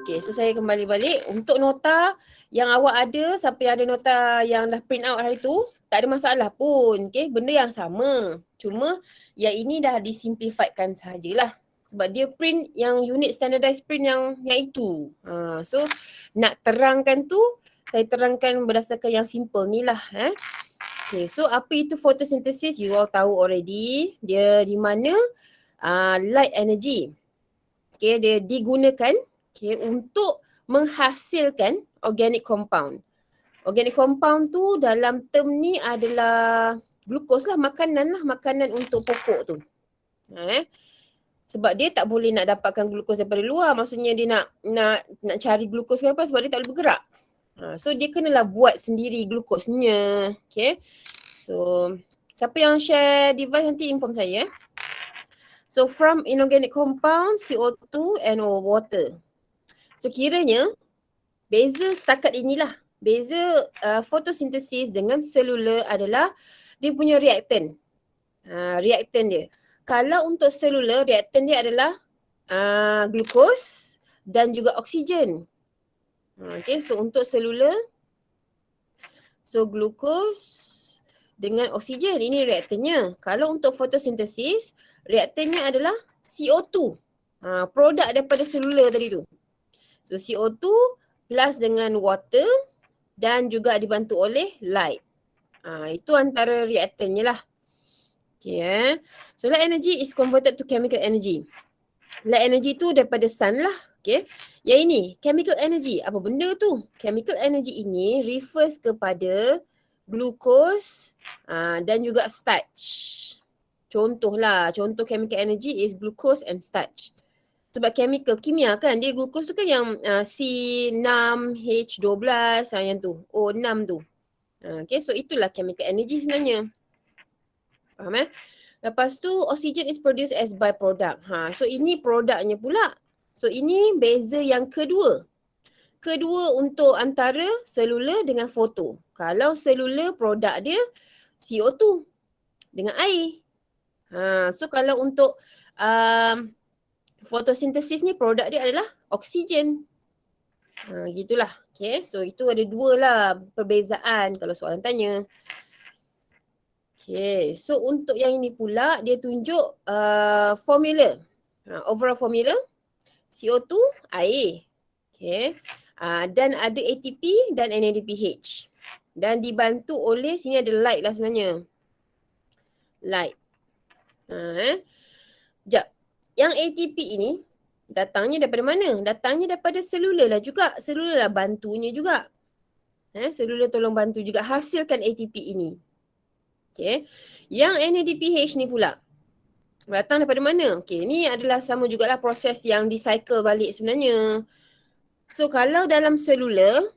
Okay, so saya kembali balik. Untuk nota yang awak ada, siapa yang ada nota yang dah print out hari tu, tak ada masalah pun. Okay, benda yang sama. Cuma yang ini dah disimplifiedkan sahajalah. Sebab dia print yang unit standardized print yang itu. So nak terangkan tu, saya terangkan berdasarkan yang simple ni lah. Okay, so apa itu photosynthesis? You all tahu already. Dia di mana light energy. Okay, dia digunakan untuk menghasilkan organic compound. Organic compound tu dalam term ni adalah glukos lah, makanan untuk pokok tu. Sebab dia tak boleh nak dapatkan glukos daripada luar. Maksudnya dia nak cari glukos ke apa sebab dia tak boleh bergerak. So dia kenalah buat sendiri glukosnya. Okay. So siapa yang share device nanti inform saya. So from inorganic compound, CO2 and water. So kiranya beza setakat inilah. Beza fotosintesis dengan selular adalah dia punya reaktan. Reaktan dia. Kalau untuk selular, reaktan dia adalah glukos dan juga oksigen. Okay, so untuk selular, so glukos dengan oksigen, ini reaktannya. Kalau untuk fotosintesis, reaktannya adalah CO2. Produk daripada selular tadi tu. So CO2 plus dengan water dan juga dibantu oleh light. Itu antara reaktannya lah. Okay. So light energy is converted to chemical energy. Light energy tu daripada sun lah. Okay. Yang ini chemical energy. Apa benda tu? Chemical energy ini refers kepada glucose dan juga starch. Contohlah, contoh chemical energy is glucose and starch. Sebab chemical kimia kan, dia glucose tu kan yang C6H12 yang tu, O6 tu. Okay, so itulah chemical energy sebenarnya. Faham Lepas tu oxygen is produced as byproduct. So ini produknya pula. So ini beza yang kedua. Kedua untuk antara selular dengan foto. Kalau selular produk dia CO2 dengan air. So kalau untuk fotosintesis ni produk dia adalah oksigen. Gitulah. Okay, so itu ada dua lah perbezaan kalau soalan tanya. Okay, so untuk yang ini pula dia tunjuk formula. Overall formula CO2 air. Okay. Dan ada ATP dan NADPH. Dan dibantu oleh, sini ada light lah sebenarnya. Light. Sekejap. Yang ATP ini datangnya daripada mana? Datangnya daripada selular lah juga. Selular lah bantunya juga. Selular tolong bantu juga hasilkan ATP ini. Okay. Yang NADPH ni pula datang daripada mana? Okay, ni adalah sama jugalah proses yang dicycle balik sebenarnya. So kalau dalam selular,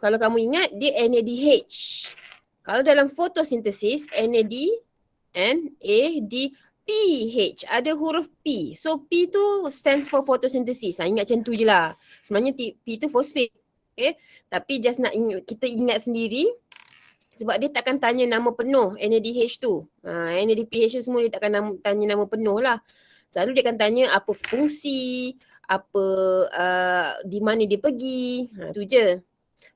kalau kamu ingat dia NADH. Kalau dalam fotosintesis NAD, NADPH. Ada huruf P. So P tu stands for photosynthesis. Ingat macam tu je lah. Sebenarnya P tu fosfat. Okay. Tapi just nak kita ingat sendiri. Sebab dia takkan tanya nama penuh NADH tu. NADPH tu semua dia takkan tanya nama penuh lah. Selalu dia akan tanya apa fungsi, apa di mana dia pergi. Tu je.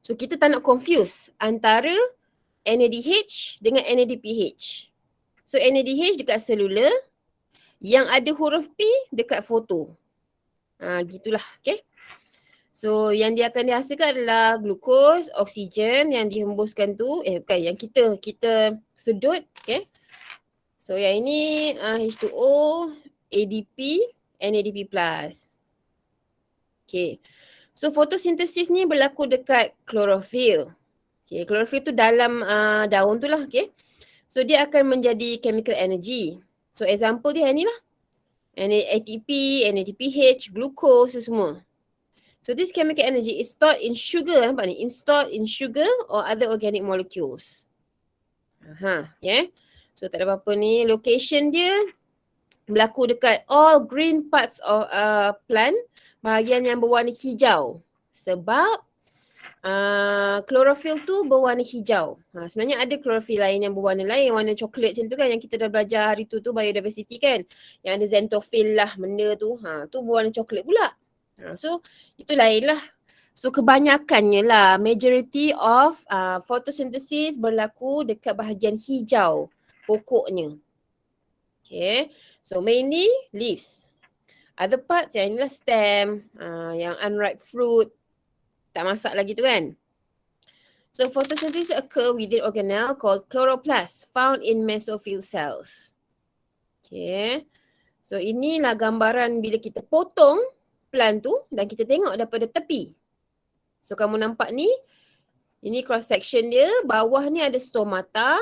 So kita tak nak confuse antara NADH dengan NADPH. So NADH dekat selular, yang ada huruf P dekat foto. Gitulah. Okay. So yang dia akan dihasilkan adalah glukos, oksigen yang dihembuskan tu, bukan yang kita sedut, okay. So yang ini H2O, ADP, NADP+. Okay. So fotosintesis ni berlaku dekat klorofil. Okay, klorofil tu dalam daun tu lah, okay. So dia akan menjadi chemical energy. So example dia ni lah. ATP, NADPH, glucose semua. So this chemical energy is stored in sugar, nampak ni? Stored in sugar or other organic molecules. Yeah. So tak ada apa-apa ni. Location dia berlaku dekat all green parts of plant, bahagian yang berwarna hijau. Sebab klorofil tu berwarna hijau. Sebenarnya ada klorofil lain yang berwarna lain, warna coklat macam tu kan, yang kita dah belajar hari tu biodiversity kan. Yang ada xanthophyll lah benda tu. Tu berwarna coklat pula. So itu lain lah. So kebanyakannya lah, majority of photosynthesis berlaku dekat bahagian hijau pokoknya. Okay, so mainly leaves. Other parts yang inilah stem, yang unripe fruit, tak masak lagi tu kan. So photosynthesis occur within organelle called chloroplast found in mesophyll cells. Okay, so inilah gambaran bila kita potong plant tu dan kita tengok daripada tepi. So kamu nampak ni, ini cross section dia, bawah ni ada stomata.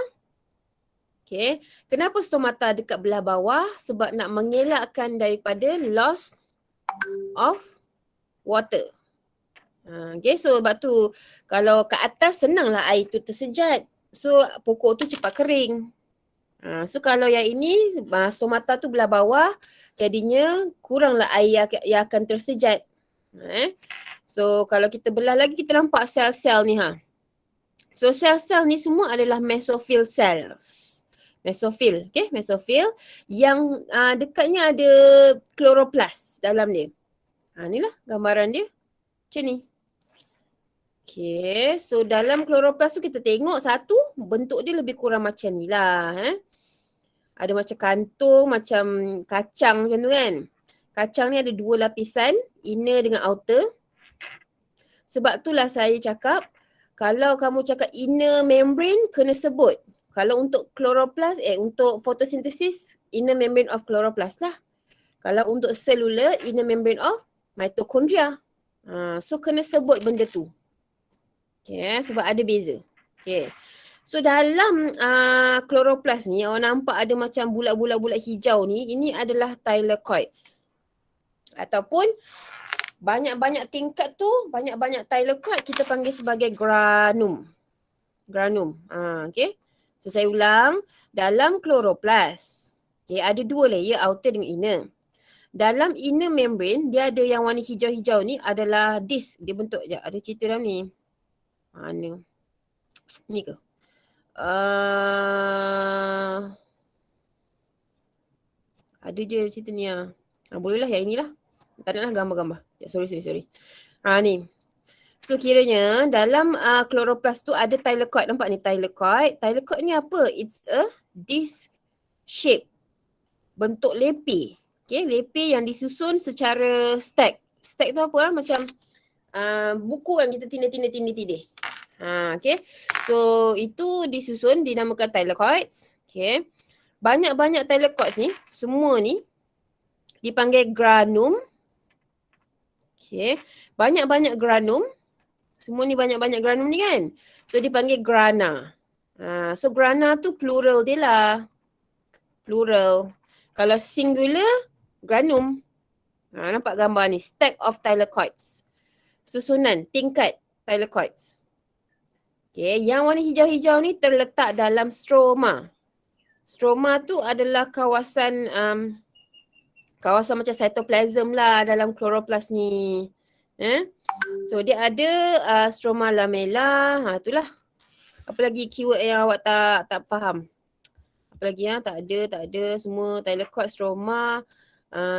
Okay, kenapa stomata dekat belah bawah? Sebab nak mengelakkan daripada loss of water. Okay, so sebab tu kalau kat atas senanglah air tu tersejat. So pokok tu cepat kering. So kalau yang ini, stomata tu belah bawah, jadinya kuranglah air yang akan tersejat. So kalau kita belah lagi, kita nampak sel-sel ni ha. So sel-sel ni semua adalah mesophyll cells. Mesophyll, okay, mesophyll yang dekatnya ada chloroplast dalam dia. Inilah gambaran dia. Macam ni. Okay, so dalam chloroplast tu kita tengok satu, bentuk dia lebih kurang macam ni lah. Ada macam kantung, macam kacang macam tu kan. Kacang ni ada dua lapisan, inner dengan outer. Sebab itulah saya cakap, kalau kamu cakap inner membrane, kena sebut. Kalau untuk chloroplast, untuk photosynthesis, inner membrane of chloroplast lah. Kalau untuk cellular, inner membrane of mitochondria. So kena sebut benda tu. Okay, sebab ada beza. Okay. So dalam chloroplast ni, awak nampak ada macam bulat-bulat hijau ni, ini adalah thylakoids. Ataupun banyak-banyak tingkat tu, banyak-banyak thylakoid kita panggil sebagai granum. Granum. Okay. So saya ulang, dalam chloroplast, okay, ada dua layer, outer dengan inner. Dalam inner membrane, dia ada yang warna hijau-hijau ni adalah disk. Dia bentuk je. Ada cerita dalam ni. Mana? Ni ke? Ada je cerita ni lah. Bolehlah yang inilah. Tak nak lah gambar-gambar. Sorry. Ni. So kiranya dalam chloroplast tu ada thylakoid. Nampak ni thylakoid. Thylakoid ni apa? It's a disc shape. Bentuk lepe. Okay, lepe yang disusun secara stack. Stack tu apa lah? Macam buku kan kita tindih. Okay. So itu disusun dinamakan thylakoids. Okay. Banyak-banyak thylakoids ni, semua ni dipanggil granum. Okay. Banyak-banyak granum. Semua ni banyak-banyak granum ni kan. So dipanggil grana. So grana tu plural dia lah. Plural. Kalau singular, granum. Nampak gambar ni, stack of thylakoids. Susunan, tingkat thylakoids. Okay, yang warna hijau-hijau ni terletak dalam stroma. Stroma tu adalah kawasan macam cytoplasm lah dalam chloroplast ni. So dia ada stroma lamella, itulah. Apa lagi keyword yang awak tak faham? Apa lagi tak ada semua thylakoid stroma,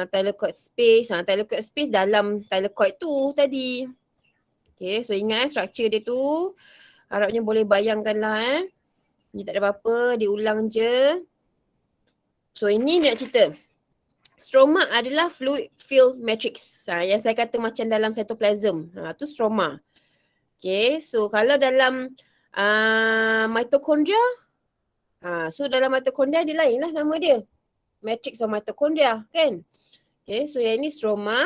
thylakoid space. Thylakoid space dalam thylakoid tu tadi. Okay, so ingat struktur dia tu. Harapnya boleh bayangkan lah Ni tak ada apa-apa, diulang je. So ini nak cerita. Stroma adalah fluid filled matrix. Yang saya kata macam dalam cytoplasm. Tu stroma. Okay, so kalau dalam mitochondria, so dalam mitochondria dia lain lah nama dia. Matrix of mitochondria kan. Okay, so yang ini stroma.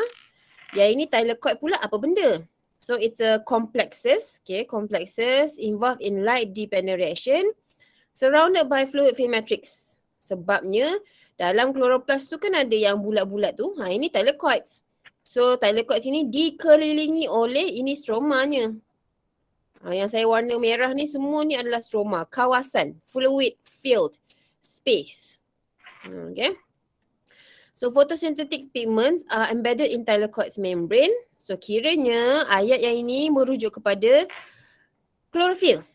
Yang ini thylakoid pula apa benda? So it's a complexes. Okay, complexes involved in light dependent reaction surrounded by fluid film matrix. Sebabnya dalam chloroplast tu kan ada yang bulat-bulat tu. Ini thylakoids. So thylakoids ini dikelilingi oleh ini stromanya. Yang saya warna merah ni semua ni adalah stroma. Kawasan. Fluid filled space. Okay. So photosynthetic pigments are embedded in thylakoids membrane. So kiranya ayat yang ini merujuk kepada chlorophyll.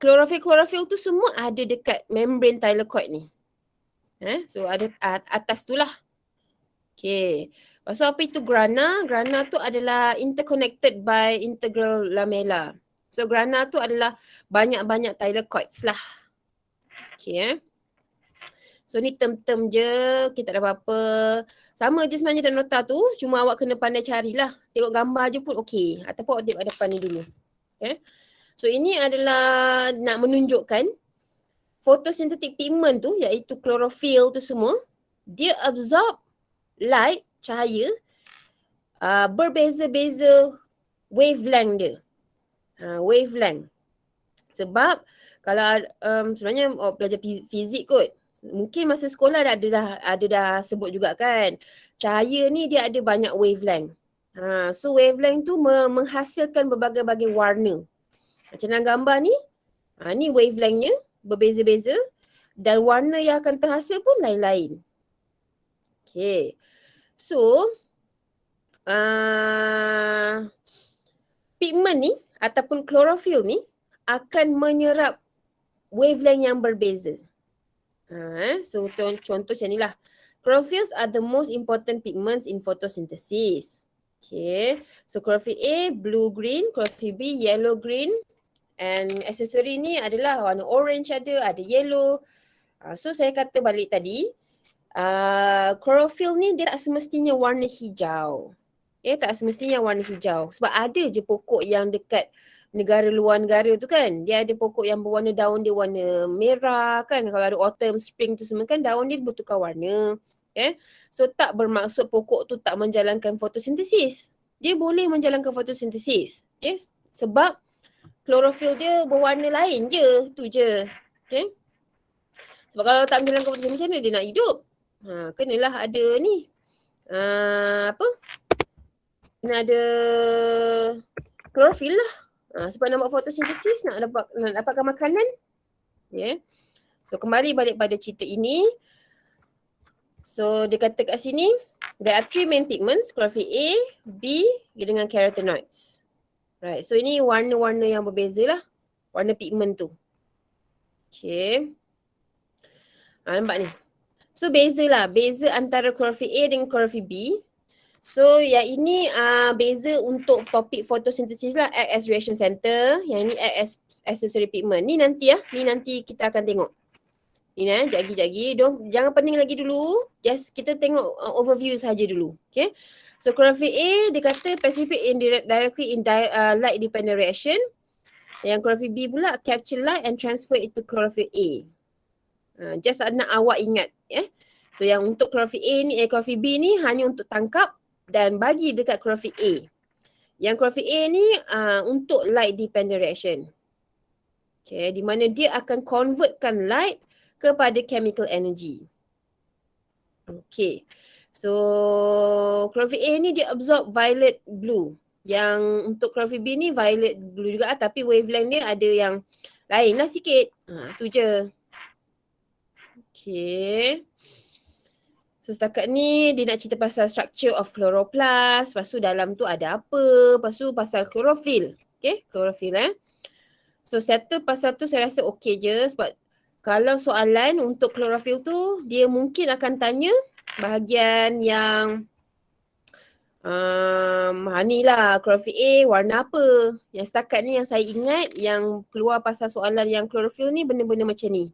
Chlorophyll tu semua ada dekat membrane thylakoid ni. So ada atas tu lah. Okay. Lepas tu apa itu grana? Grana tu adalah interconnected by integral lamella. So grana tu adalah banyak-banyak thylakoids lah. Okay. So ni term-term je, kita tak ada apa-apa. Sama je sebenarnya dan nota tu, cuma awak kena pandai carilah. Tengok gambar je pun okey. Ataupun awak tengok depan ni dulu. Okay. So ini adalah nak menunjukkan photosynthetic pigment tu, iaitu chlorophyll tu semua, dia absorb light, cahaya, berbeza-beza wavelength dia. Wavelength. Sebab kalau sebenarnya belajar fizik kot. Mungkin masa sekolah ada dah sebut juga kan. Cahaya ni dia ada banyak wavelength. So wavelength tu menghasilkan berbagai-bagai warna. Macam dalam gambar ni, ni wavelengthnya berbeza-beza dan warna yang akan terhasil pun lain-lain. Okay. So, pigment ni ataupun chlorophyll ni akan menyerap wavelength yang berbeza. So contoh macam ni lah. Chlorophylls are the most important pigments in photosynthesis. Okay. So chlorophyll A blue-green, chlorophyll B yellow-green, and aksesori ni adalah warna orange ada yellow. So saya kata balik tadi, chlorophyll ni dia tak semestinya warna hijau. Tak semestinya warna hijau. Sebab ada je pokok yang dekat negara luar negara tu kan. Dia ada pokok yang berwarna daun dia warna merah kan. Kalau ada autumn, spring tu semua kan daun dia bertukar warna. Okay. So tak bermaksud pokok tu tak menjalankan fotosintesis. Dia boleh menjalankan fotosintesis. Okay. Sebab chlorophyll dia berwarna lain je. Tu je. Okay. Sebab kalau tak menjalankan fotosintesis macam mana dia nak hidup? Kenalah ada ni. Kena ada chlorophyll lah. Sebab nak buat fotosintesis, nak dapatkan makanan. Yeah. So kembali balik pada cerita ini. So dia kata kat sini, there are 3 main pigments, chlorophyll A, B dengan carotenoids. Right, so ini warna-warna yang berbeza lah. Warna pigment tu. Okay. Nampak ni. So bezalah, beza antara chlorophyll A dengan chlorophyll B. So yang ini beza untuk topik fotosintesis lah, act as reaction center. Yang ini act as accessory pigment. Ni nanti ni nanti kita akan tengok. Ni jagi-jagi. Jangan pening lagi dulu. Just kita tengok overview saja dulu. Okay. So chlorophyll A dia kata participate directly in light dependent reaction. Yang chlorophyll B pula capture light and transfer it to chlorophyll A. Just nak awak ingat. So yang untuk chlorophyll A ni, chlorophyll B ni hanya untuk tangkap dan bagi dekat chlorophyll A. Yang chlorophyll A ni untuk light dependent reaction. Okay, di mana dia akan convertkan light kepada chemical energy. Okay. So chlorophyll A ni dia absorb violet blue. Yang untuk chlorophyll B ni violet blue juga tapi wavelength dia ada yang lain lah sikit. Tu je. Okay. So setakat ni dia nak cerita pasal structure of chloroplast. Lepas tu dalam tu ada apa. Lepas tu pasal chlorophyll. Okay, chlorophyll So settle pasal tu saya rasa okey je. Sebab kalau soalan untuk chlorophyll tu, dia mungkin akan tanya bahagian yang ni lah chlorophyll A warna apa. Yang setakat ni yang saya ingat yang keluar pasal soalan yang chlorophyll ni benda-benda macam ni.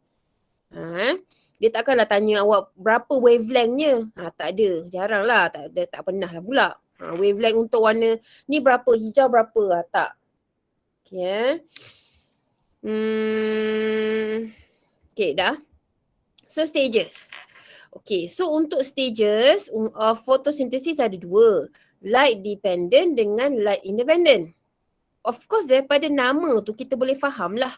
Dia takkanlah tanya awak berapa wavelengthnya. Tak ada. Jarang lah. Tak pernah lah pula. Wavelength untuk warna ni berapa, hijau berapa. Tak. Okay. Okay dah. So stages. Okay. So untuk stages of photosynthesis ada 2. Light dependent dengan light independent. Of course daripada nama tu kita boleh faham lah.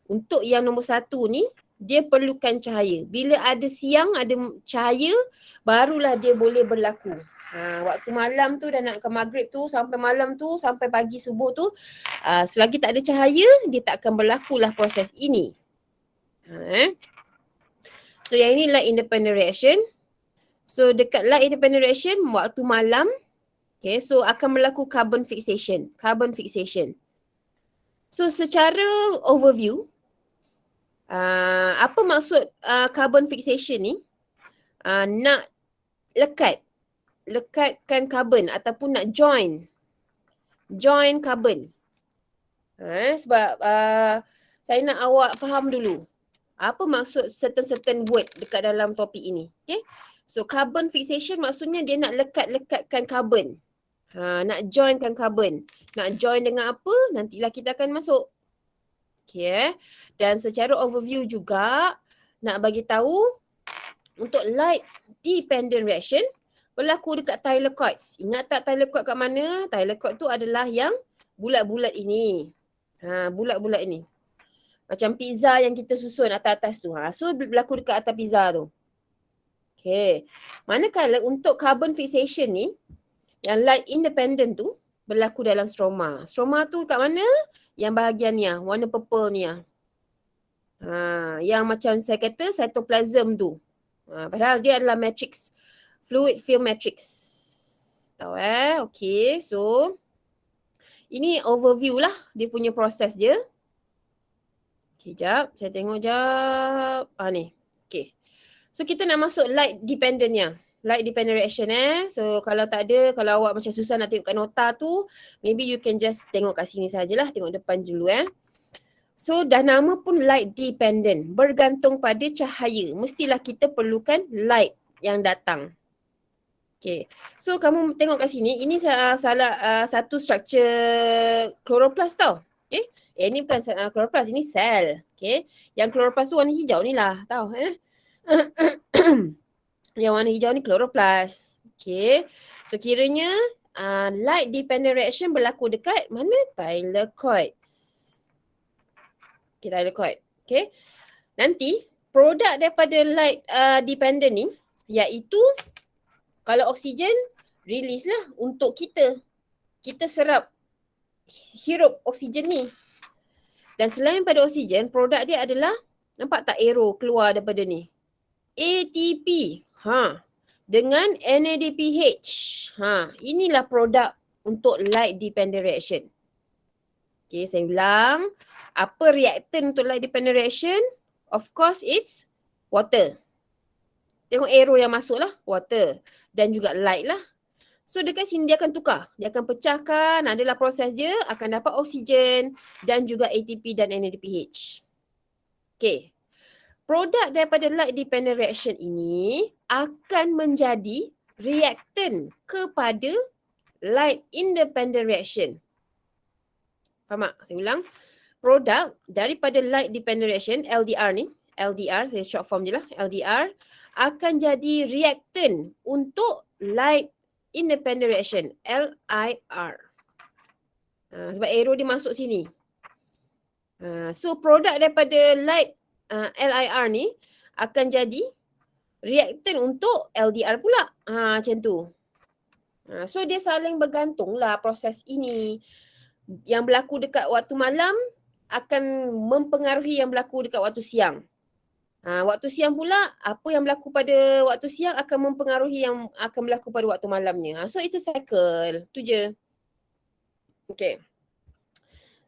Untuk yang nombor 1 ni, dia perlukan cahaya. Bila ada siang, ada cahaya, barulah dia boleh berlaku. Waktu malam tu dan nak ke maghrib tu, sampai malam tu, sampai pagi subuh tu, selagi tak ada cahaya, dia tak akan berlakulah proses ini. So yang ini light independent reaction. So dekat light independent reaction, waktu malam, okay, so akan berlaku carbon fixation. Carbon fixation. So secara overview, apa maksud carbon fixation ni? Nak lekat lekatkan karbon ataupun nak join karbon. Sebab saya nak awak faham dulu apa maksud certain word dekat dalam topik ini. Okay. So carbon fixation maksudnya dia nak lekatkan karbon. Nak joinkan karbon. Nak join dengan apa? Nantilah kita akan masuk. Okay. Dan secara overview juga nak bagi tahu untuk light dependent reaction berlaku dekat thylakoids. Ingat tak thylakoid kat mana? Thylakoid tu adalah yang bulat-bulat ini. Bulat-bulat ini. Macam pizza yang kita susun atas-atas tu. So berlaku dekat atas pizza tu. Okay. Manakala untuk carbon fixation ni, yang light independent tu berlaku dalam stroma. Stroma tu kat mana? Yang bahagian ni lah. Warna purple ni lah. Yang macam saya kata cytoplasm tu. Padahal dia adalah matrix. Fluid film matrix. Tahu Okay. So ini overview lah dia punya proses dia. Okay, jap. Saya tengok jap. Ni. Okay. So, kita nak masuk light dependentnya. Light dependent reaction So, kalau tak ada, kalau awak macam susah nak tengok kat nota tu, maybe you can just tengok kat sini sajalah. Tengok depan dulu So, dah nama pun light dependent. Bergantung pada cahaya. Mestilah kita perlukan light yang datang. Okay. So, kamu tengok kat sini. Ini salah satu structure chloroplast tau. Okay. Ini bukan chloroplast, ini sel. Okay. Yang chloroplast tu warna hijau ni lah. Tahu Yang warna hijau ni chloroplast. Okay. So kiranya light dependent reaction berlaku dekat mana? Thylakoids. Okay, thylakoid. Okay. Nanti produk daripada light dependent ni iaitu kalau oksigen release lah untuk kita. Kita serap, hirup oksigen ni. Dan selain pada oksigen, produk dia adalah, nampak tak arrow keluar daripada ni? ATP. Dengan NADPH. Inilah produk untuk light dependent reaction. Okay, saya ulang. Apa reaktan untuk light dependent reaction? Of course, it's water. Tengok arrow yang masuk lah, water. Dan juga light lah. So dekat sini dia akan tukar. Dia akan pecahkan, adalah proses dia, akan dapat oksigen dan juga ATP dan NADPH. Okay. Produk daripada light dependent reaction ini akan menjadi reaktan kepada light independent reaction. Faham tak? Saya ulang. Produk daripada light dependent reaction, LDR ni, LDR, saya short form je lah, LDR, akan jadi reaktan untuk light independent reaction, LIR. Sebab arrow dia masuk sini. So produk daripada light LIR ni akan jadi reaktan untuk LDR pula. Macam tu. So dia saling bergantung lah proses ini. Yang berlaku dekat waktu malam akan mempengaruhi yang berlaku dekat waktu siang. Waktu siang pula, apa yang berlaku pada waktu siang akan mempengaruhi yang akan berlaku pada waktu malamnya. So, it's a cycle. Tu je. Okay.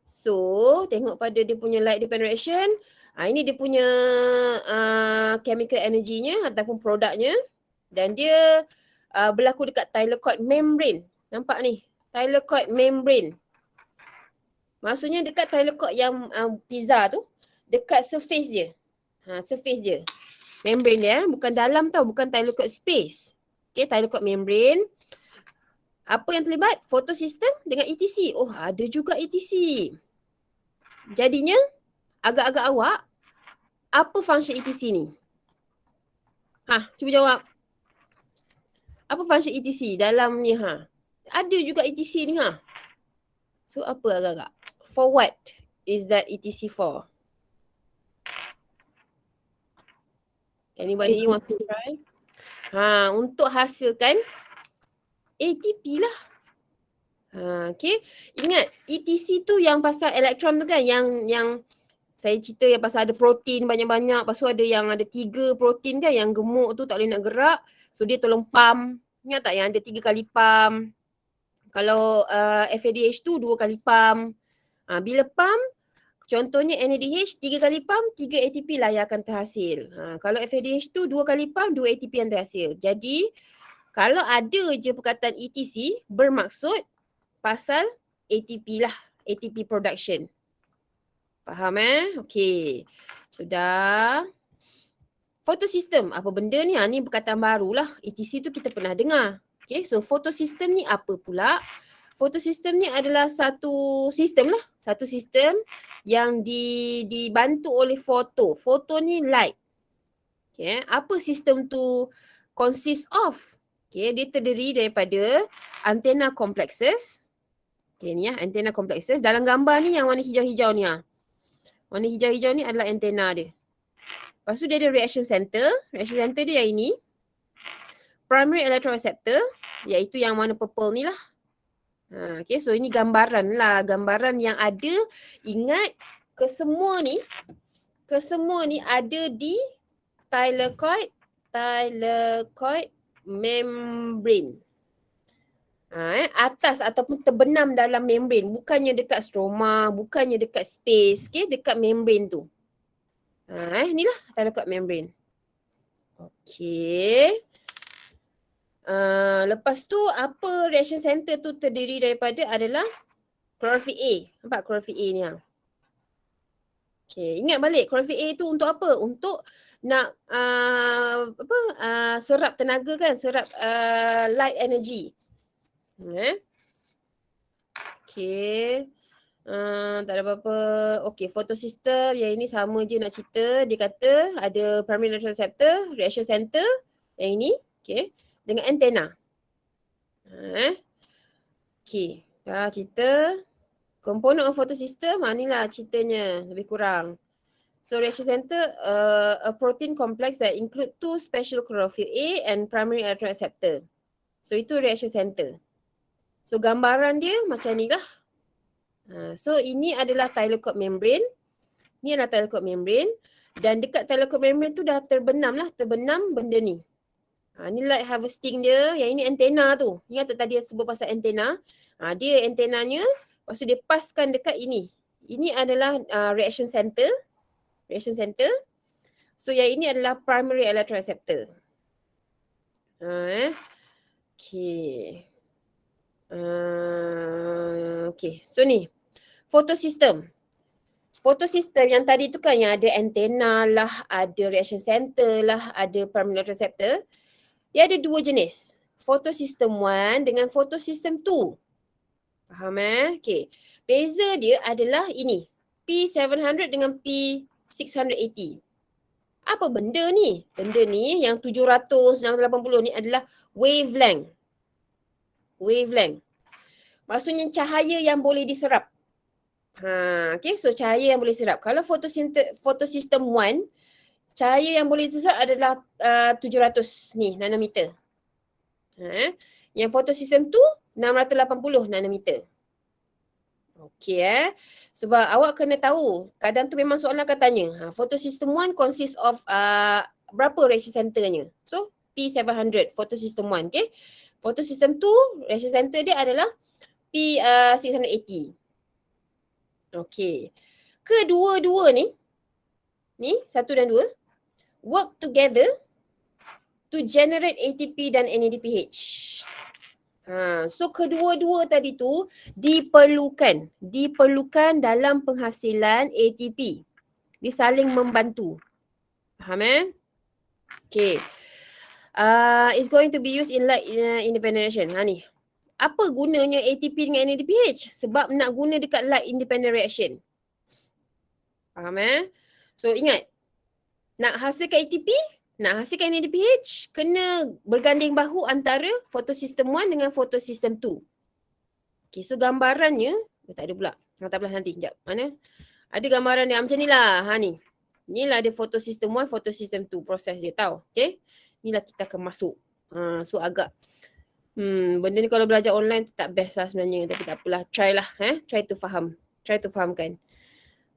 So, tengok pada dia punya light dependent reaction. Ini dia punya chemical energy-nya ataupun produknya. Dan dia berlaku dekat thylakoid membrane. Nampak ni? Thylakoid membrane. Maksudnya dekat thylakoid yang pizza tu, dekat surface dia. Surface dia. Membrane dia, bukan dalam tau, bukan thylakoid space. Okay, thylakoid membrane. Apa yang terlibat? Photosystem dengan ETC. Oh, ada juga ETC. Jadinya, agak-agak awak, apa function ETC ni? Cuba jawab. Apa function ETC dalam ni? Ada juga ETC ni. So, apa agak-agak? For what is that ETC for? Anybody want to try? Untuk hasilkan ATP lah. Okay. Ingat, ETC tu yang pasal elektron tu kan, yang saya cerita yang pasal ada protein banyak-banyak, lepas tu ada yang ada 3 protein kan, yang gemuk tu tak boleh nak gerak. So dia tolong pump. Ingat tak yang ada 3 kali pump? Kalau FADH tu 2 kali pump. Bila pump, contohnya NADH 3 kali pump, 3 ATP lah yang akan terhasil. Kalau FADH tu 2 kali pump, 2 ATP yang terhasil. Jadi Kalau ada je perkataan ETC, bermaksud pasal ATP lah, ATP production. Faham Okey. Sudah. Photosystem, apa benda ni? Ni perkataan barulah. ETC tu kita pernah dengar. Okay, so photosystem ni apa pula? Photosystem ni adalah satu sistem lah. Satu sistem yang dibantu oleh foto. Foto ni light. Okay, apa sistem tu consist of? Okay, dia terdiri daripada antenna complexes. Okay, ni antenna complexes. Dalam gambar ni yang warna hijau-hijau ni warna hijau-hijau ni adalah antenna dia. Lepas tu dia ada reaction center. Reaction center dia yang ini. Primary electron receptor, iaitu yang warna purple ni lah. Okay, so ini gambaran lah. Gambaran yang ada. Ingat, kesemua ni ada di thylakoid membrane. Atas ataupun terbenam dalam membrane. Bukannya dekat stroma, bukannya dekat space. Okay, dekat membrane tu. Inilah thylakoid membrane. Okey. Lepas tu apa reaction center tu terdiri daripada adalah chlorophyll A. Nampak chlorophyll A ni Okey, ingat balik chlorophyll A tu untuk apa? Untuk nak serap tenaga kan, serap light energy. Okey. Tak ada apa-apa. Okey, photosystem yang ini sama je nak cerita. Dia kata ada primary electron receptor, reaction center yang ini, okey, dengan antenna. Okey, dah cerita component of photosystem, inilah ceritanya lebih kurang. So reaction center a protein complex that include two special chlorophyll A and primary electron receptor. So itu reaction center. So gambaran dia macam ni lah. So ini adalah thylakoid membrane. Ni adalah thylakoid membrane. Dan dekat thylakoid membrane tu dah terbenam benda ni. Ni light harvesting dia. Yang ini antena tu. Ingat tak tadi sebut pasal antena? Dia antenanya. Lepas tu dia paskan dekat ini. Ini adalah reaction center. Reaction center. So yang ini adalah primary electron receptor. Okay. Okay. So ni. Photosystem. Photosystem yang tadi tu kan yang ada antenna lah, ada reaction center lah, ada primary electron receptor. Dia ada dua jenis. Photosystem 1 dengan photosystem 2. Faham Okay. Beza dia adalah ini. P700 dengan P680. Apa benda ni? Benda ni yang 780 ni adalah wavelength. Wavelength. Maksudnya cahaya yang boleh diserap. Okay, so cahaya yang boleh serap. Kalau photosystem 1, cahaya yang boleh diserap adalah 700 ni nanometer. Yang photosystem 2, 680 nanometer. Okay Sebab awak kena tahu, kadang tu memang soalan akan tanya, photosystem 1 consist of berapa reaction centernya? So P700 photosystem 1, okay. Photosystem 2, reaction center dia adalah P680. Okay. Kedua-dua ni 1 dan 2 work together to generate ATP dan NADPH. So kedua-dua tadi tu diperlukan dalam penghasilan ATP. Dia saling membantu. Faham Okay. It's going to be used in light independent reaction. Ni. Apa gunanya ATP dengan NADPH? Sebab nak guna dekat light independent reaction. Faham So ingat, nak hasilkan ATP, nak hasilkan NADPH, kena berganding bahu antara photosystem 1 dengan photosystem 2. Okay, so gambarannya, tak ada pula. Tak apalah nanti, sekejap. Mana? Ada gambaran dia macam ni lah. Ni. Inilah ada photosystem 1, photosystem 2. Proses dia tahu. Okay. Inilah kita akan masuk. So agak benda ni kalau belajar online tu tak best lah sebenarnya. Tapi tak apalah. Try lah. Try to faham. Try to fahamkan.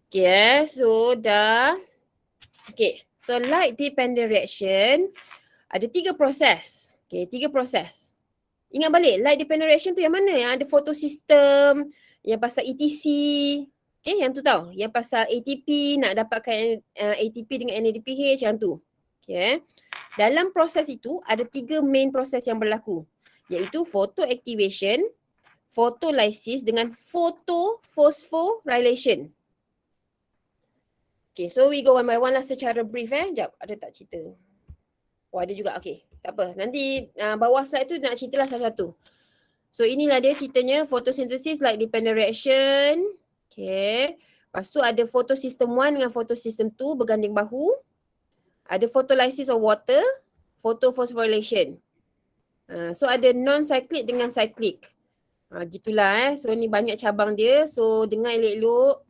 Okay. So dah. Okay. So light dependent reaction. Ada 3 proses. Okay. 3 proses. Ingat balik. Light dependent reaction tu yang mana? Yang ada photosystem. Yang pasal ETC. Okay. Yang tu tahu. Yang pasal ATP. Nak dapatkan ATP dengan NADPH. Yang tu. Okay. Dalam proses itu ada 3 main proses yang berlaku, iaitu photoactivation, photolysis dengan photophosphorylation. Okay, so we go one by one lah secara brief Sekejap, ada tak cerita? Oh, ada juga. Okay, tak apa. Nanti bawah slide tu nak ceritalah satu-satu. So, inilah dia ceritanya photosynthesis light dependent reaction. Okay. Lepas tu ada photosystem 1 dengan photosystem 2 berganding bahu. Ada photolysis of water, photophosphorylation. So, ada non-cyclic dengan cyclic. Gitulah So, ni banyak cabang dia. So, dengar elok-elok.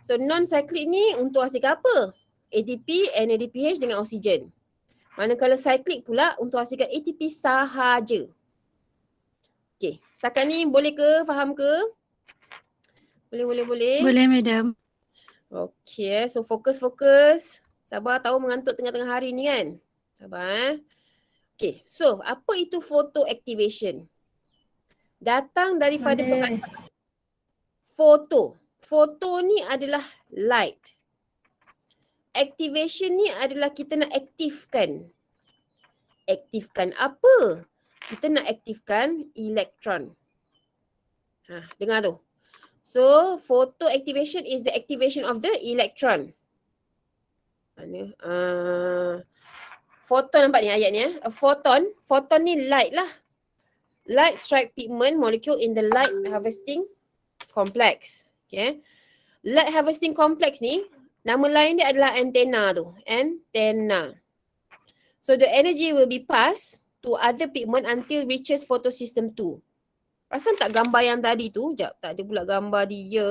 So, non-cyclic ni untuk hasilkan apa? ATP, NADPH dengan oksigen. Manakala cyclic pula untuk hasilkan ATP sahaja. Okay, setakat ni boleh ke? Faham ke? Boleh. Boleh, Madam. Okay, so fokus. Sabar, tahu mengantuk tengah-tengah hari ni kan? Sabar Okay, so apa itu photoactivation? Datang daripada perkataan foto. Foto ni adalah light. Activation ni adalah kita nak aktifkan. Aktifkan apa? Kita nak aktifkan elektron. Dengar tu. So, photoactivation is the activation of the electron. Mana? Photon nampak ni ayat ni A photon ni light lah. Light strike pigment molecule in the light harvesting complex. Okay. Light harvesting complex ni, nama lain dia adalah antenna tu. Antenna. So, the energy will be passed to other pigment until reaches photosystem 2. Perasan tak gambar yang tadi tu? Sekejap, tak ada pula gambar dia.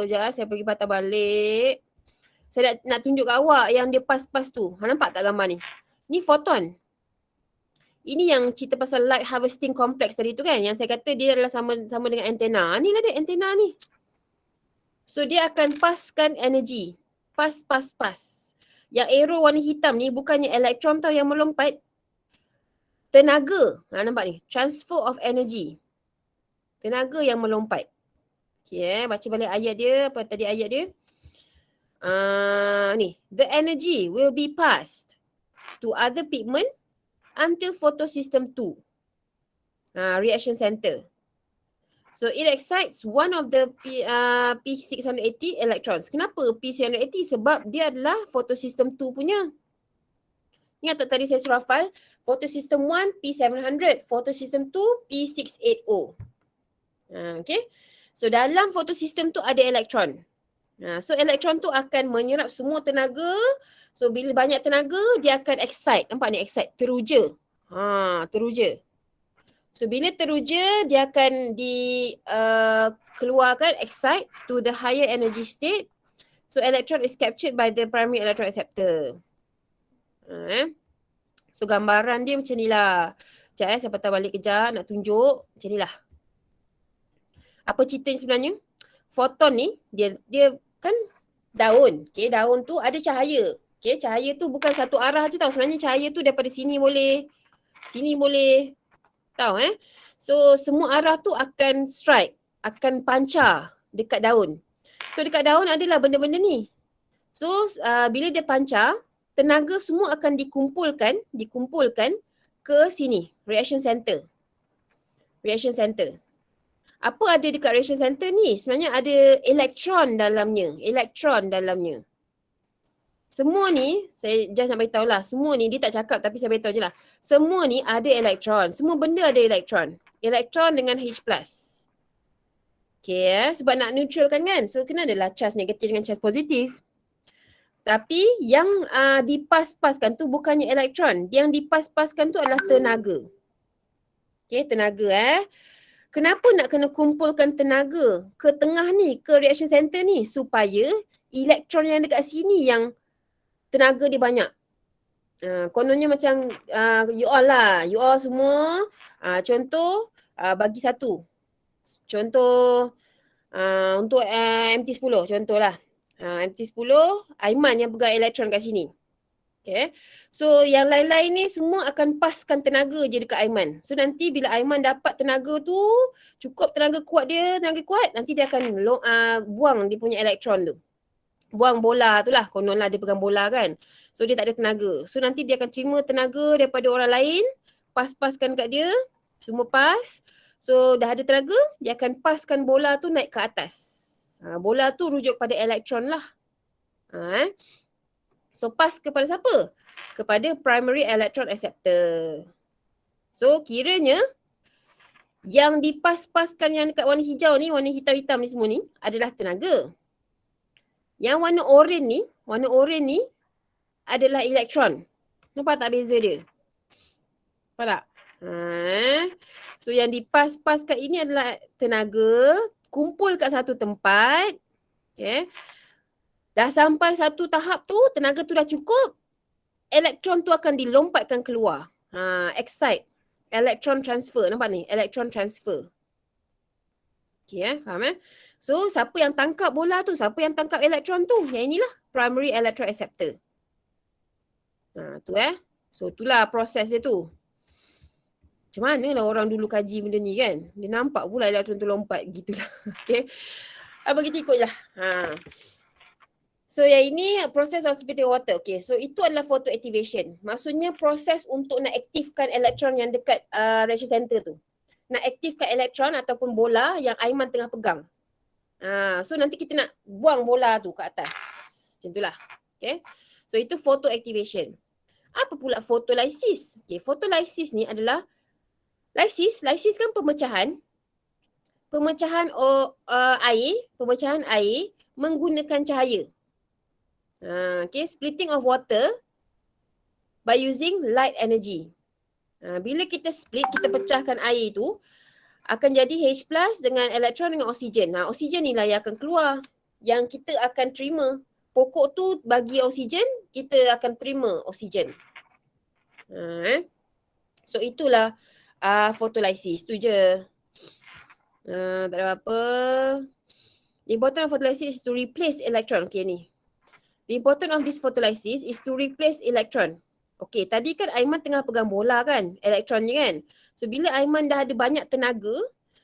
Sekejap, saya pergi patah balik. Saya nak tunjuk kat awak yang dia pas-pas tu. Nampak tak gambar ni? Ni photon. Ini yang cerita pasal light harvesting complex tadi tu kan. Yang saya kata dia adalah sama dengan antenna. Ni lah dia antenna ni. So dia akan paskan energy. Pas. Yang arrow warna hitam ni bukannya elektron tau yang melompat. Tenaga. Nampak ni? Transfer of energy. Tenaga yang melompat. Okay, baca balik ayat dia. Apa tadi ayat dia? Ni. The energy will be passed to other pigment until photosystem 2. Reaction center. So, it excites one of the P680 electrons. Kenapa P680? Sebab dia adalah photosystem 2 punya. Ingat tak tadi saya suruh hafal? Photosystem 1 P700. Photosystem 2 P680. Okay. So, dalam photosystem tu ada elektron. So, elektron tu akan menyerap semua tenaga. So, bila banyak tenaga, dia akan excite. Nampak ni? Excite. Teruja. Teruja. So, bila teruja, dia akan dikeluarkan excite to the higher energy state. So, electron is captured by the primary electron acceptor. So, gambaran dia macam ni lah. Sekejap saya patah balik kejap nak tunjuk. Macam ni lah. Apa ceritanya sebenarnya? Foton ni, dia kan daun. Okay, daun tu ada cahaya. Okay, cahaya tu bukan satu arah je tau. Sebenarnya cahaya tu daripada sini boleh. Sini boleh. Tahu So, semua arah tu akan strike. Akan pancar dekat daun. So, dekat daun adalah benda-benda ni. So, bila dia pancar, tenaga semua akan dikumpulkan ke sini. Reaction center. Apa ada dekat reaction center ni? Sebenarnya ada elektron dalamnya. Semua ni, saya just nak beritahu lah. Semua ni, dia tak cakap tapi saya beritahu je lah. Semua ni ada elektron. Semua benda ada elektron. Elektron dengan H+. Okay, sebab nak neutralkan kan. So, kena adalah charge negatif dengan charge positif. Tapi yang dipas-paskan tu bukannya elektron. Yang dipas-paskan tu adalah tenaga. Okay, tenaga Kenapa nak kena kumpulkan tenaga ke tengah ni, ke reaction center ni? Supaya elektron yang dekat sini yang tenaga dia banyak. Kononnya macam you all lah. You all semua, contoh bagi satu. Contoh untuk MT10 contohlah. MT10, Aiman yang pegang elektron kat sini. Okay. So yang lain-lain ni semua akan paskan tenaga je dekat Aiman. So nanti bila Aiman dapat tenaga tu, cukup tenaga kuat, nanti dia akan buang dia punya elektron tu. Buang bola tu lah, konon lah dia pegang bola kan. So dia tak ada tenaga. So nanti dia akan terima tenaga daripada orang lain, pas-paskan kat dia, semua pas. So dah ada tenaga, dia akan paskan bola tu naik ke atas. Bola tu rujuk pada elektron lah. So pas kepada siapa? Kepada primary electron acceptor. So kiranya yang dipas-paskan yang dekat warna hijau ni, warna hitam-hitam ni semua ni adalah tenaga. Yang warna oranye ni adalah elektron. Nampak tak beza dia? Nampak tak? So yang dipas-paskan ini adalah tenaga, kumpul kat satu tempat. Okay. Dah sampai satu tahap tu, tenaga tu dah cukup, elektron tu akan dilompatkan keluar. Excite. Electron transfer. Nampak ni? Electron transfer. Okay, faham So, siapa yang tangkap bola tu? Siapa yang tangkap elektron tu? Yang inilah primary electron acceptor. Tu So, itulah proses dia tu. Macam mana lah orang dulu kaji benda ni kan? Dia nampak pula elektron tu lompat gitulah. Okay. Bagi ikut je lah. So yang ini proses of splitting water. Okay, so itu adalah photoactivation. Maksudnya proses untuk nak aktifkan elektron yang dekat reaction center tu. Nak aktifkan elektron ataupun bola yang Aiman tengah pegang. So nanti kita nak buang bola tu ke atas. Macam itulah. Okay. So itu photoactivation. Apa pula photolysis? Okay, photolysis ni adalah lysis kan pemecahan air menggunakan cahaya. Okay, splitting of water by using light energy. Bila kita split, kita pecahkan air tu, akan jadi H plus dengan elektron dengan oksigen. Oksigen ni lah yang akan keluar, yang kita akan terima. Pokok tu bagi oksigen, kita akan terima oksigen. So itulah photolysis. Tu je. Tak ada apa. The importance of photolysis is to replace electron. Okay ni. The importance of this photolysis is to replace electron. Okay, tadi kan Aiman tengah pegang bola kan, elektronnya kan. So bila Aiman dah ada banyak tenaga,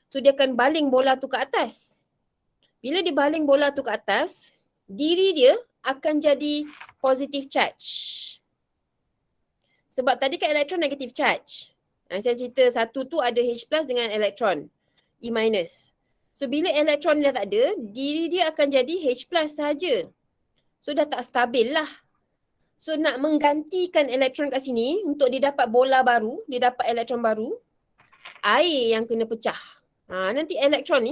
so dia akan baling bola tu ke atas. Bila dia baling bola tu ke atas, diri dia akan jadi positive charge. Sebab tadi kan elektron negative charge. Saya cerita satu tu ada H plus dengan elektron, E minus. So bila elektron dah tak ada, diri dia akan jadi H plus saja. So dah tak stabil lah. So nak menggantikan elektron kat sini untuk dia dapat bola baru, dia dapat elektron baru, air yang kena pecah. Nanti elektron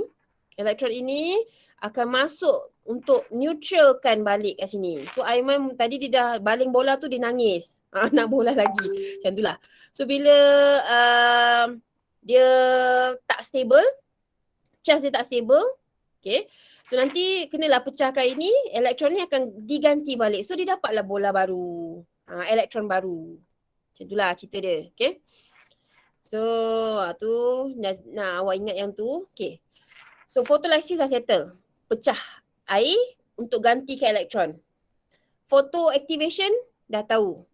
ini akan masuk untuk neutralkan balik kat sini. So Aiman tadi dia dah baling bola tu dia nangis. Nak bola lagi. Macam tu lah. So bila dia tak stable, charge dia tak stable, okay. So nanti kenalah pecahkan ini, elektron ni akan diganti balik. So dia dapatlah bola baru, elektron baru. Macam itulah cerita dia, okay. So tu, nak awak ingat yang tu, okay. So photolysis dah settle. Pecah air untuk ganti ke elektron. Photoactivation dah tahu.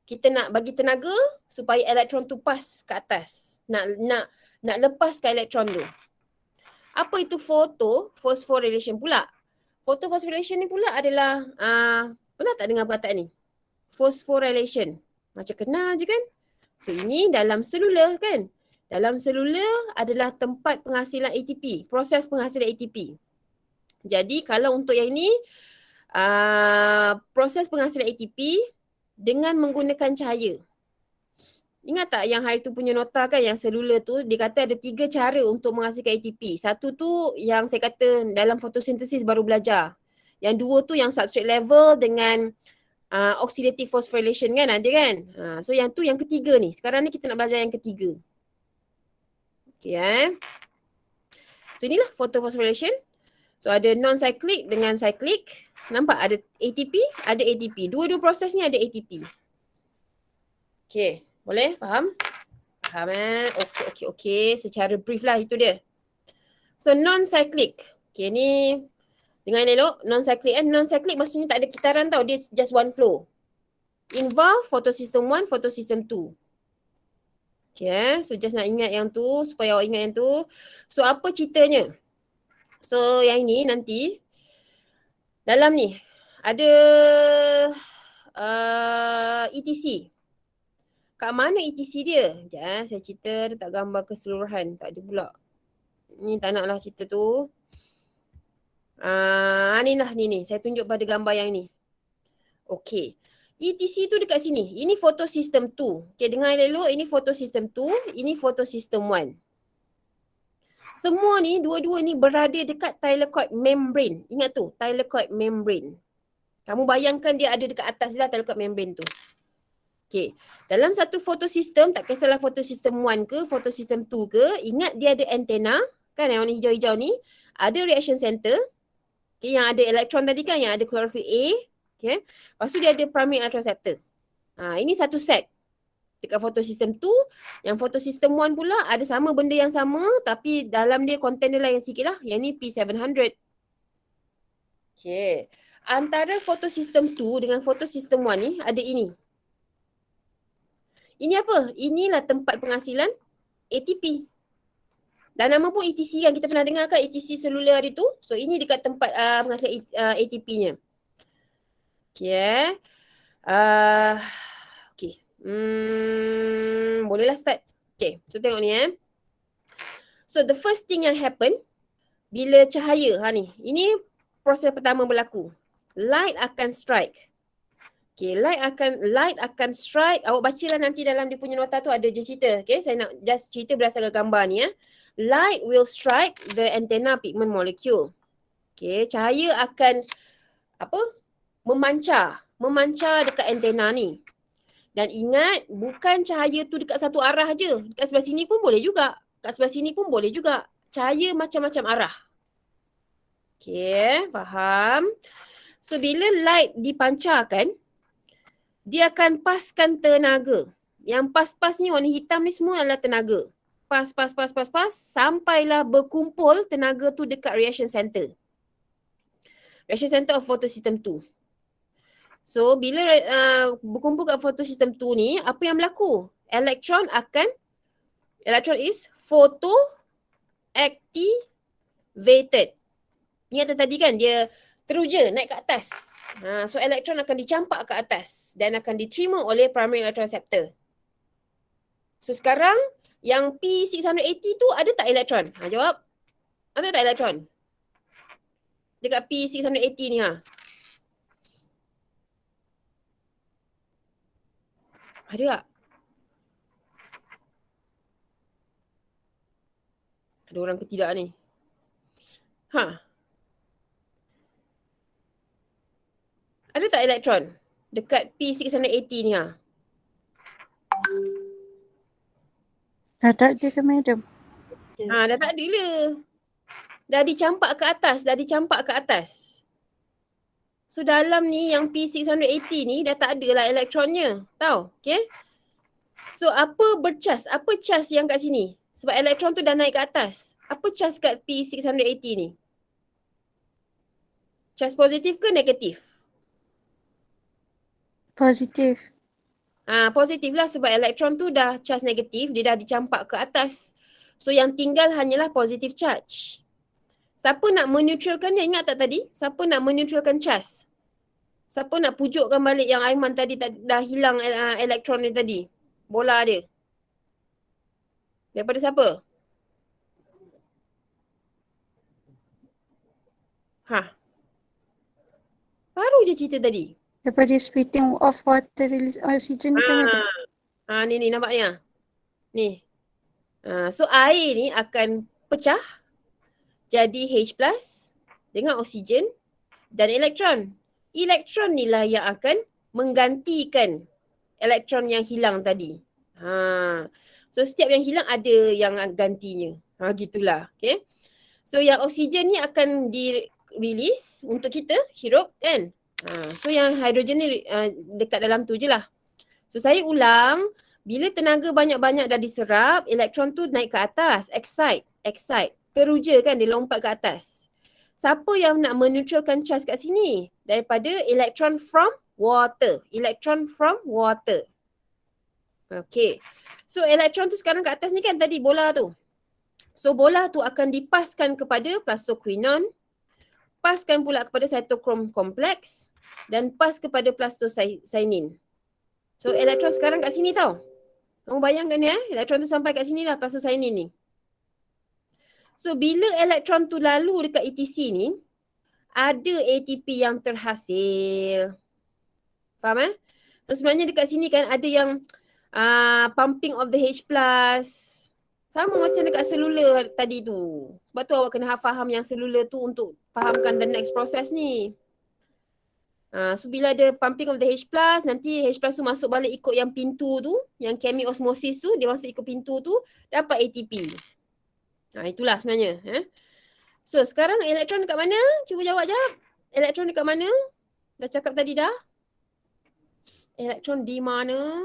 Kita nak bagi tenaga supaya elektron tu pas ke atas. Nak lepaskan elektron tu. Apa itu phosphorylation pula? Phosphorylation ni pula adalah, pernah tak dengar perkataan ni? Phosphorylation. Macam kenal je kan? So ini dalam selular kan? Dalam selular adalah tempat penghasilan ATP. Proses penghasilan ATP. Jadi kalau untuk yang ni, proses penghasilan ATP dengan menggunakan cahaya. Ingat tak yang hari tu punya nota kan yang selular tu, dia kata ada 3 cara untuk menghasilkan ATP. Satu tu yang saya kata dalam fotosintesis baru belajar. Yang 2 tu yang substrate level dengan oxidative phosphorylation kan ada kan. So yang tu yang ketiga ni. Sekarang ni kita nak belajar yang ketiga. Okay So inilah photophosphorylation. So ada non-cyclic dengan cyclic. Nampak ada ATP, ada ATP. Dua-dua proses ni ada ATP. Okay. Boleh? Faham? Faham Okay. Secara brief lah itu dia. So non-cyclic. Okay ni dengar elok. Non-cyclic non-cyclic maksudnya tak ada kitaran tau. Dia just one flow. Involve photosystem 1, photosystem 2. Okay. So just nak ingat yang tu supaya awak ingat yang tu. So apa ceritanya? So yang ni nanti dalam ni ada ETC. Kat mana ETC dia? Sekejap saya cerita, dia tak gambar keseluruhan. Tak ada pula. Ni tak naklah cerita tu. Ni lah ni. Saya tunjuk pada gambar yang ni. Okey. ETC tu dekat sini. Ini photo system 2. Okey, dengar elok. Ini photo system 2. Ini photo system 1. Semua ni, dua-dua ni berada dekat thylakoid membrane. Ingat tu, thylakoid membrane. Kamu bayangkan dia ada dekat atas dia thylakoid membrane tu. Okey. Dalam satu photosystem, tak kisahlah photosystem 1 ke, photosystem 2 ke, ingat dia ada antena, kan yang warna hijau-hijau ni, ada reaction center, okay, yang ada elektron tadi kan, yang ada chlorophyll A, okay. Lepas tu dia ada primary electroreceptor. Ini satu set. Dekat photosystem 2, yang photosystem 1 pula ada sama benda yang sama, tapi dalam dia content dia lain sikit lah. Yang ni P700. Okay. Antara photosystem 2 dengan photosystem 1 ni ada ini. Ini apa? Inilah tempat penghasilan ATP. Dan nama pun ETC kan, kita pernah dengar kan ETC selular itu. So ini dekat tempat penghasilan ATP-nya. Okay. Okay. Bolehlah start. Okay, so tengok ni So the first thing yang happen bila cahaya, ni. Ini proses pertama berlaku. Light akan strike. Okay, light akan strike. Awak bacalah nanti dalam dia punya nota tu ada je cerita. Okay, saya nak just cerita berdasarkan gambar ni Light will strike the antenna pigment molecule. Okay, cahaya akan memancar dekat antena ni. Dan ingat, bukan cahaya tu dekat satu arah je. Dekat sebelah sini pun boleh juga. Dekat sebelah sini pun boleh juga. Cahaya macam-macam arah. Okay, faham? So, bila light dipancarkan, dia akan paskan tenaga. Yang pas-pas ni, warna hitam ni semua adalah tenaga. Pas, sampailah berkumpul tenaga tu dekat reaction center. Reaction center of photosystem 2. So, bila berkumpul kat photosystem 2 ni, apa yang berlaku? Elektron is photoactivated. Ingat tadi kan, dia teruja naik ke atas. So, elektron akan dicampak ke atas dan akan diterima oleh primary electroreceptor. So, sekarang yang P680 tu ada tak elektron? Jawab. Ada tak elektron? Dekat P680 ni Ada tak? Ada orang ke tidak ni? Ada tak elektron dekat P680 ni Dah tak ada ke madam? Dah tak ada lah. Dah dicampak ke atas. So dalam ni yang P680 ni dah tak ada lah elektronnya. Tahu? Okay? So apa bercas? Apa cas yang kat sini? Sebab elektron tu dah naik ke atas. Apa cas kat P680 ni? Cas positif ke negatif? Positif. Positif lah sebab elektron tu dah charge negatif, dia dah dicampak ke atas. So yang tinggal hanyalah positive charge. Siapa nak meneutralkannya? Ingat tak tadi? Siapa nak meneutralkan charge? Siapa nak pujukkan balik yang Aiman tadi dah hilang elektron ni tadi? Bola dia. Daripada siapa? Baru je cerita tadi. Daripada splitting of water release oxygen kan madam? Ni nampak ni Ni. So air ni akan pecah jadi H+ dengan oksigen dan elektron. Elektron ni lah yang akan menggantikan elektron yang hilang tadi. So setiap yang hilang ada yang gantinya. Gitulah. Okay. So yang oksigen ni akan di-release untuk kita hirup kan. So yang hidrogen ni dekat dalam tu je lah. So saya ulang. Bila tenaga banyak-banyak dah diserap, elektron tu naik ke atas. Excite. Teruja kan, dia lompat ke atas. Siapa yang nak meneutralkan charge kat sini? Daripada electron from water. Okay. So elektron tu sekarang kat atas ni kan tadi bola tu. So bola tu akan dipaskan kepada plastoquinone. Paskan pula kepada cytochrome complex. dan pass kepada plastocyanin. So elektron sekarang kat sini tau. Kamu bayangkan ya, elektron tu sampai kat sini lah plastocyanin ni. So bila elektron tu lalu dekat ETC ni, ada ATP yang terhasil. Faham eh? So sebenarnya dekat sini kan ada yang pumping of the H+. Sama macam dekat selular tadi tu. Sebab tu awak kena faham yang selular tu untuk fahamkan the next process ni. So bila ada pumping of the H+, nanti H+ tu masuk balik ikut yang pintu tu, yang chemiosmosis tu, dia masuk ikut pintu tu, dapat ATP. Itulah sebenarnya. So sekarang elektron dekat mana? Cuba jawab jap. Elektron dekat mana? Dah cakap tadi dah. Elektron di mana?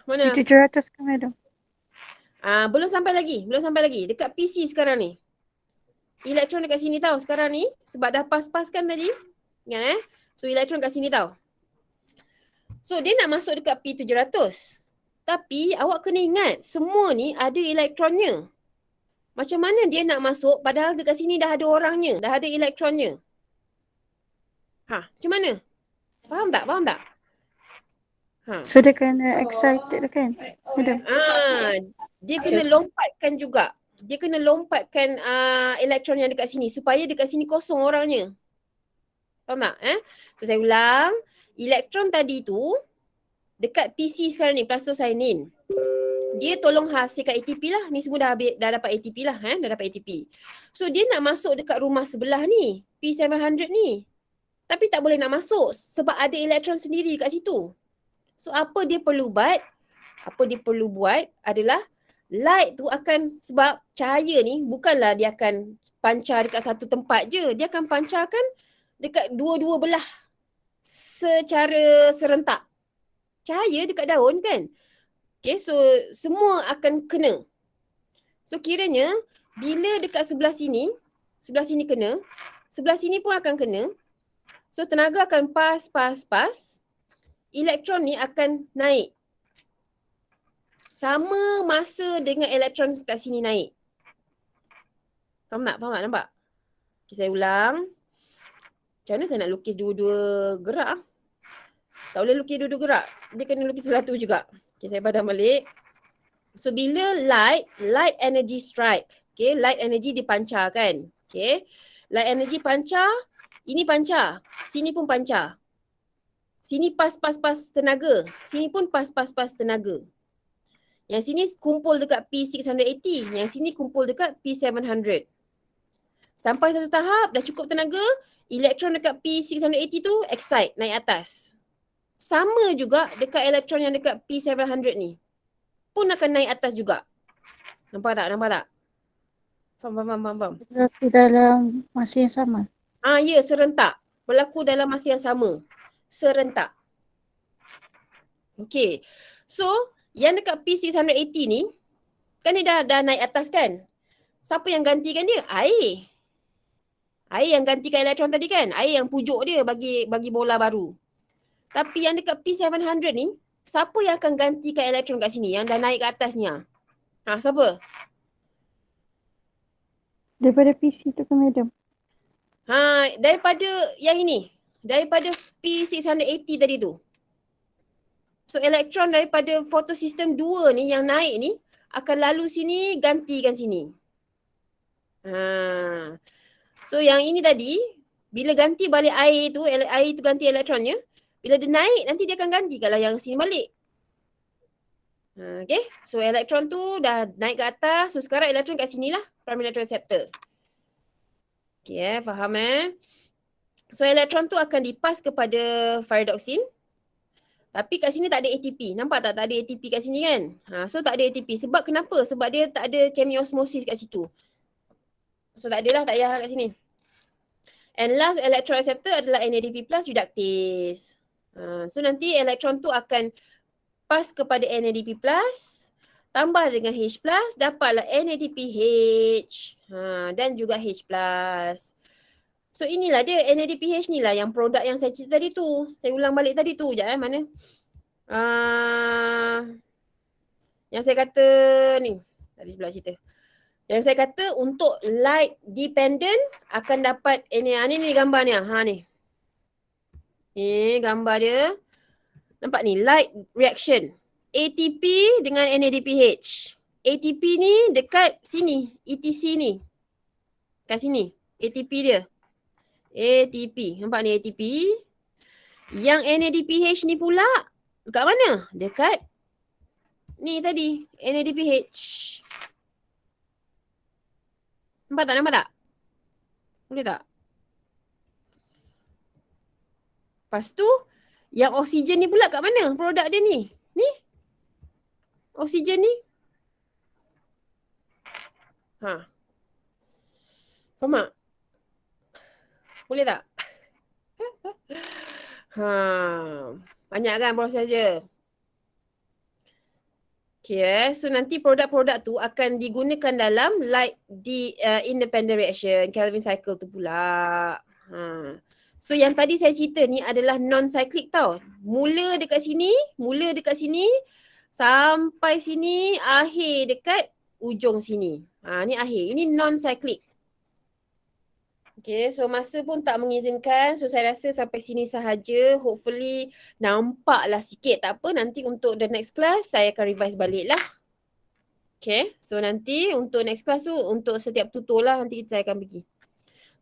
Mana? Di 700 ke madam? Belum sampai lagi. Dekat PC sekarang ni. Elektron dekat sini tau sekarang ni. Sebab dah pas-pas kan tadi. Ingat So elektron kat sini tau. So dia nak masuk dekat P700. Tapi awak kena ingat, semua ni ada elektronnya. Macam mana dia nak masuk padahal dekat sini dah ada orangnya, dah ada elektronnya. Macam mana? Faham tak? So dia kena excited kan, madam? Dia kena lompatkan juga. Dia kena lompatkan elektron yang dekat sini supaya dekat sini kosong orangnya. Faham tak? So saya ulang, elektron tadi tu dekat PC sekarang ni, plastocyanin. Dia tolong hasilkan ATP lah. Ni semua dah dapat ATP lah. Dah dapat ATP. So dia nak masuk dekat rumah sebelah ni, P700 ni. Tapi tak boleh nak masuk sebab ada elektron sendiri kat situ. So apa dia perlu buat? Adalah light tu akan, sebab cahaya ni bukanlah dia akan pancar dekat satu tempat je. Dia akan pancarkan dekat dua-dua belah secara serentak. Cahaya dekat daun kan? Okay, so semua akan kena. So kiranya bila dekat sebelah sini kena, sebelah sini pun akan kena. So tenaga akan pas. Elektron ni akan naik. Sama masa dengan elektron kat sini naik. Faham tak? Nampak? Okay, saya ulang. Macam mana saya nak lukis dua-dua gerak? Tak boleh lukis dua-dua gerak. Dia kena lukis satu juga. Okay, saya padam balik. So bila light energy strike. Okay, light energy dipancarkan. Okay, light energy pancar. Ini pancar. Sini pun pancar. Sini pas tenaga. Sini pun pas tenaga. Yang sini kumpul dekat P680. Yang sini kumpul dekat P700. Sampai satu tahap, dah cukup tenaga. Elektron dekat P680 tu excite, naik atas. Sama juga dekat elektron yang dekat P700 ni. Pun akan naik atas juga. Nampak tak? Faham. Berlaku dalam masa yang sama. Ya, serentak. Berlaku dalam masa yang sama. Serentak. Okay. So, yang dekat P680 ni, kan dia dah naik atas kan? Siapa yang gantikan dia? Air. Air yang gantikan elektron tadi kan? Air yang pujuk dia bagi bola baru. Tapi yang dekat P700 ni, siapa yang akan gantikan elektron kat sini yang dah naik ke atas ni? Siapa? Daripada PC tu ke madam? Daripada yang ini. Daripada P680 tadi tu. So elektron daripada photosystem 2 ni yang naik ni akan lalu sini, gantikan sini. So yang ini tadi, bila ganti balik air tu ganti elektronnya. Bila dia naik, nanti dia akan gantikanlah yang sini balik. Okay, so elektron tu dah naik ke atas. So sekarang elektron kat sini lah, primary electron receptor. Okay, faham So elektron tu akan dipas kepada pyridoxine. Tapi kat sini tak ada ATP. Nampak tak ada ATP kat sini kan? So tak ada ATP. Sebab kenapa? Sebab dia tak ada chemiosmosis kat situ. So tak ada lah, tak payah kat sini. And last electron receptor adalah NADP plus reductase. So nanti elektron tu akan pas kepada NADP plus, tambah dengan H plus, dapatlah NADPH dan juga H plus. So inilah dia, NADPH ni lah yang produk yang saya cerita tadi tu. Saya ulang balik tadi tu. Sekejap mana? Yang saya kata ni. Tadi sebelah cerita. Yang saya kata untuk light dependent akan dapat ni gambar ni. Ni. Ni gambar dia. Nampak ni light reaction. ATP dengan NADPH. ATP ni dekat sini, ETC ni. Kat sini, ATP dia. ATP, nampak ni ATP. Yang NADPH ni pula dekat mana? Dekat ni tadi, NADPH. Nampak tak? Boleh tak? Lepas tu, yang oksigen ni pula kat mana? Produk dia ni. Ni. Oksigen ni. Faham tak? Boleh tak? Banyak kan proses dia. Okay, so nanti produk-produk tu akan digunakan dalam light independent reaction, Calvin cycle tu pula. So yang tadi saya cerita ni adalah non-cyclic tau. Mula dekat sini, sampai sini, akhir dekat ujung sini. Ni akhir. Ini non-cyclic. Okay, so masa pun tak mengizinkan. So saya rasa sampai sini sahaja. Hopefully nampaklah sikit. Tak apa, nanti untuk the next class saya akan revise balik lah. Okay, so nanti untuk next class tu untuk setiap tutor lah nanti saya akan pergi.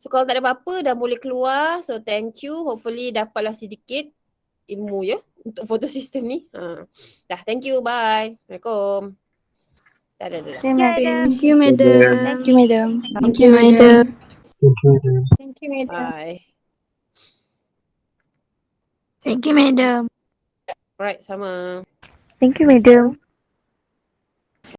So kalau tak ada apa-apa dah boleh keluar. So thank you. Hopefully dapatlah sedikit ilmu ya untuk photo system ni. Dah, thank you. Bye. Assalamualaikum. Dah. Thank you, madam. Thank you, madam. Thank you, madam. Thank you, madam. Bye. Thank you, madam. Alright, sama. Thank you, madam.